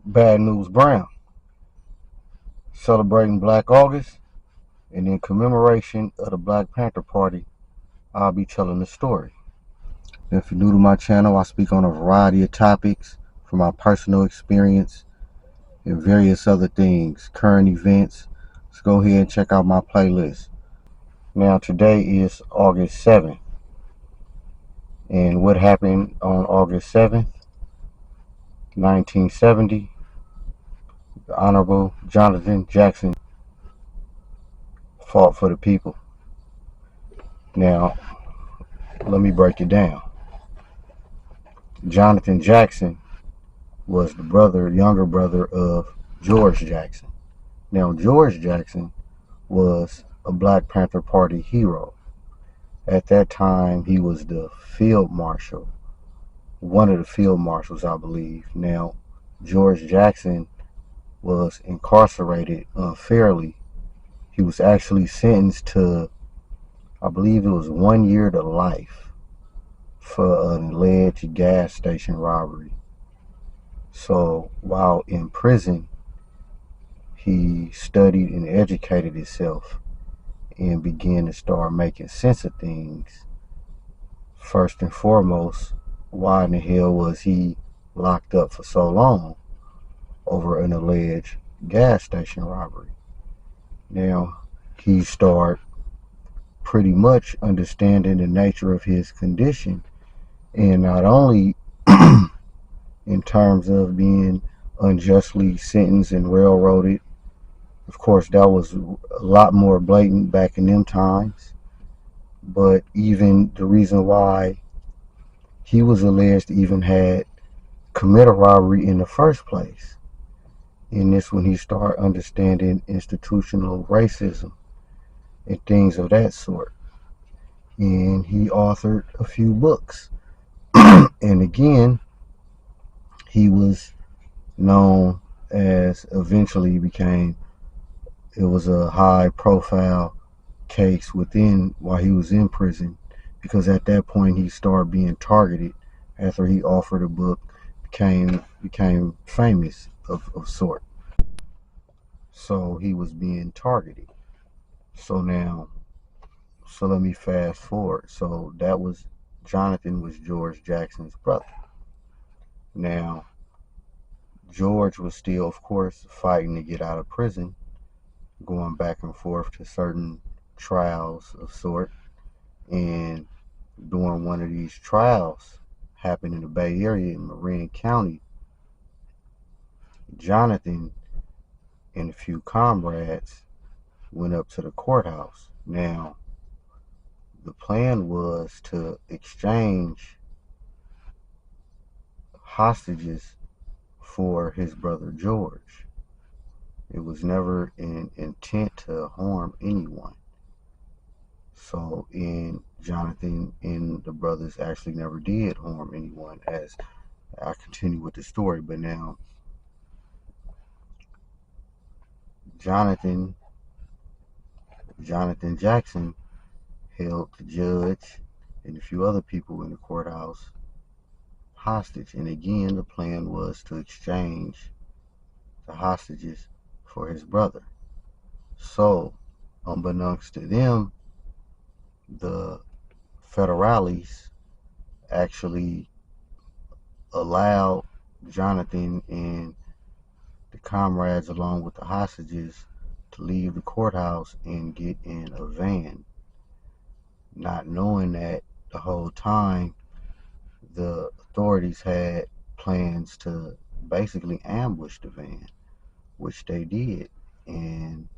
Bad News Brown, celebrating Black August, and in commemoration of the Black Panther Party, I'll be telling the story. If you're new to my channel, I speak on a variety of topics from my personal experience and various other things, current events. So go ahead and check out my playlist. Now, today is August 7th, and what happened on August 7th, 1970, the Honorable Jonathan Jackson fought for the people. Now, let me break it down. Jonathan Jackson was the younger brother of George Jackson. Now, George Jackson was a Black Panther Party hero. At that time, he was the field marshal, one of the field marshals, I believe. Now, George Jackson was incarcerated unfairly. He was actually sentenced to, I believe it was 1 year to life for an alleged gas station robbery. So while in prison, he studied and educated himself and began to start making sense of things. First and foremost, why in the hell was he locked up for so long over an alleged gas station robbery? Now, he started pretty much understanding the nature of his condition, and not only in terms of being unjustly sentenced and railroaded. Of course, that was a lot more blatant back in them times. But even the reason why he was alleged to even had commit a robbery in the first place. And this when he started understanding institutional racism and things of that sort. And he authored a few books. And again, he was known as eventually became, it was a high profile case within while he was in prison, because at that point he started being targeted after he offered a book, became famous of sort. So he was being targeted. So now, so let me fast forward. So that was Jonathan was George Jackson's brother. Now George was still, of course, fighting to get out of prison, going back and forth to certain trials of sort. And during one of these trials, happened in the Bay Area in Marin County, Jonathan and a few comrades went up to the courthouse. Now, the plan was to exchange hostages for his brother George. It was never an intent to harm anyone. So, and Jonathan and the brothers actually never did harm anyone, as I continue with the story. But now, Jonathan Jackson held the judge and a few other people in the courthouse hostage. And again, the plan was to exchange the hostages for his brother. So, unbeknownst to them, the federales actually allowed Jonathan and the comrades, along with the hostages, to leave the courthouse and get in a van, not knowing that the whole time the authorities had plans to basically ambush the van, which they did. And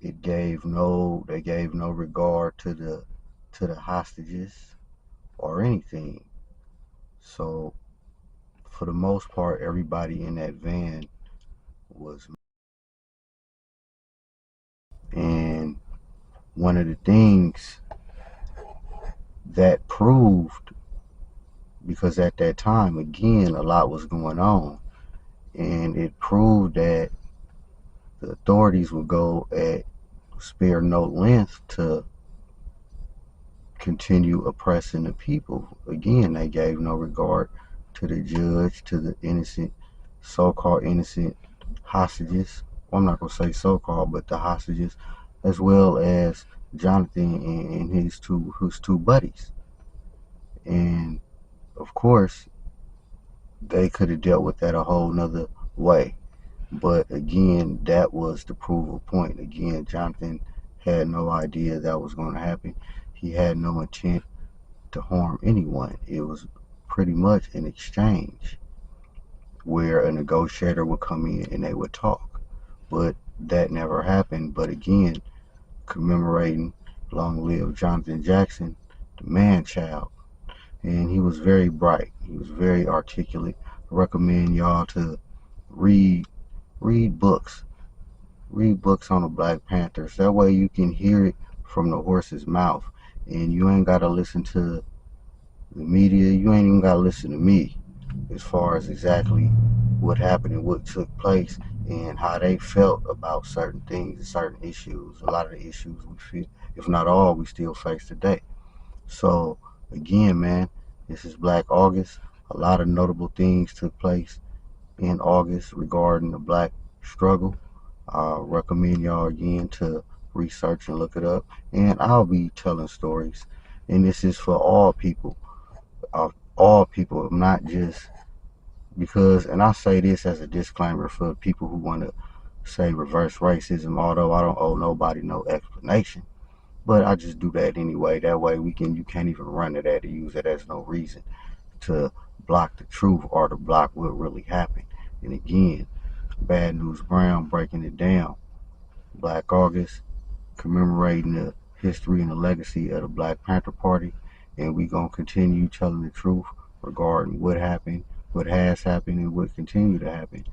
they gave no regard to the hostages or anything. So for the most part, everybody in that van was. And one of the things that proved, because at that time, again, a lot was going on, and it proved that the authorities would go at spare no length to continue oppressing the people. Again, they gave no regard to the judge, to the innocent so-called innocent hostages. Well, I'm not gonna say so-called, but the hostages, as well as Jonathan and his two buddies. And of course, they could have dealt with that a whole nother way. But again, that was the provable point. Again, Jonathan had no idea that was going to happen. He had no intent to harm anyone. It was pretty much an exchange where a negotiator would come in and they would talk. But that never happened. But again, commemorating Long Live Jonathan Jackson, the man child. And he was very bright. He was very articulate. I recommend y'all to read read books. Read books on the Black Panthers. That way you can hear it from the horse's mouth. And you ain't gotta listen to the media. You ain't even gotta listen to me as far as exactly what happened and what took place and how they felt about certain things and certain issues. A lot of the issues we feel, if not all, we still face today. So again, man, this is Black August. A lot of notable things took place in August regarding the black struggle. I recommend y'all again to research and look it up. And I'll be telling stories. And this is for all people, not just because, and I say this as a disclaimer for people who want to say reverse racism, although I don't owe nobody no explanation. But I just do that anyway. That way you can't even run to that and use it as no reason to block the truth or to block what really happened. And again, Bad News Brown breaking it down. Black August, commemorating the history and the legacy of the Black Panther Party. And we going to continue telling the truth regarding what happened, what has happened, and what continue to happen.